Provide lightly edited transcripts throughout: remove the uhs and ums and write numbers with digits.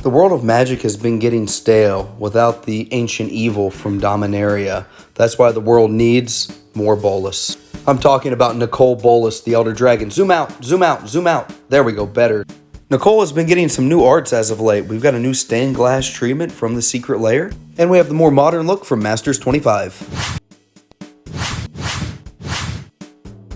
The world of Magic has been getting stale without the ancient evil from Dominaria. That's why the world needs more Bolas. I'm talking about Nicol Bolas, the Elder Dragon. Zoom out, zoom out, zoom out. There we go, better. Nicol has been getting some new arts as of late. We've got a new stained glass treatment from the Secret Lair, and we have the more modern look from Masters 25.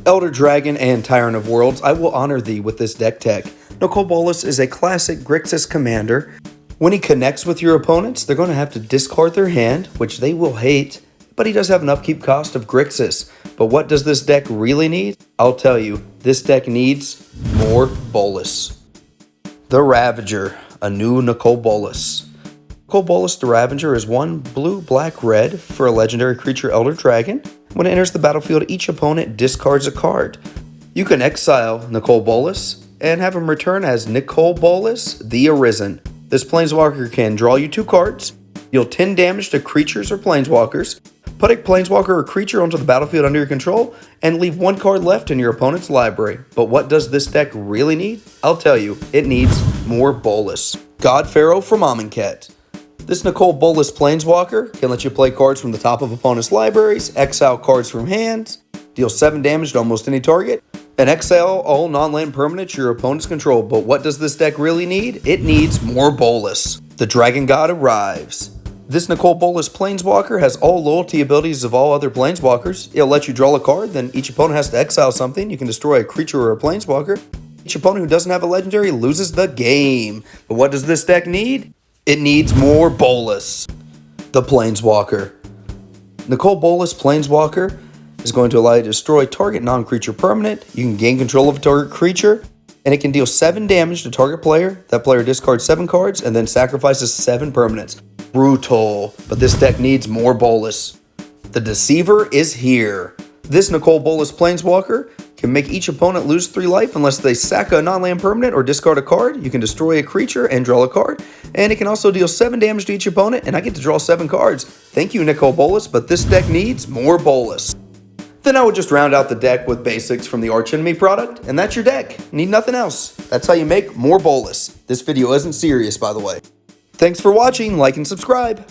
Elder Dragon and Tyrant of Worlds, I will honor thee with this deck tech. Nicol Bolas is a classic Grixis commander. When he connects with your opponents, they're going to have to discard their hand, which they will hate, but he does have an upkeep cost of Grixis. But what does this deck really need? I'll tell you, this deck needs more Bolas. The Ravager, a new Nicol Bolas. Nicol Bolas the Ravager is 1 blue, black, red for a legendary creature Elder Dragon. When it enters the battlefield, each opponent discards a card. You can exile Nicol Bolas and have him return as Nicol Bolas the Arisen. This Planeswalker can draw you 2 cards, deal 10 damage to creatures or Planeswalkers, put a Planeswalker or creature onto the battlefield under your control, and leave 1 card left in your opponent's library. But what does this deck really need? I'll tell you, it needs more Bolas. God Pharaoh from Amonkhet. This Nicol Bolas Planeswalker can let you play cards from the top of opponents' libraries, exile cards from hands, deal 7 damage to almost any target, and exile all non-land permanents your opponents control. But what does this deck really need? It needs more Bolas. The Dragon God arrives. This Nicol Bolas Planeswalker has all loyalty abilities of all other Planeswalkers. It'll let you draw a card, then each opponent has to exile something. You can destroy a creature or a Planeswalker. Each opponent who doesn't have a legendary loses the game. But what does this deck need? It needs more Bolas. The Planeswalker. Nicol Bolas Planeswalker is going to allow you to destroy target non-creature permanent. You can gain control of a target creature, and it can deal 7 damage to target player. That player discards 7 cards and then sacrifices 7 permanents. Brutal, but this deck needs more Bolas. The Deceiver is here. This Nicol Bolas Planeswalker can make each opponent lose 3 life unless they sack a non-land permanent or discard a card. You can destroy a creature and draw a card, and it can also deal 7 damage to each opponent, and I get to draw 7 cards. Thank you, Nicol Bolas, but this deck needs more Bolas. Then I would just round out the deck with basics from the Archenemy product, and that's your deck. Need nothing else. That's how you make more Bolas. This video isn't serious, by the way. Thanks for watching, like and subscribe.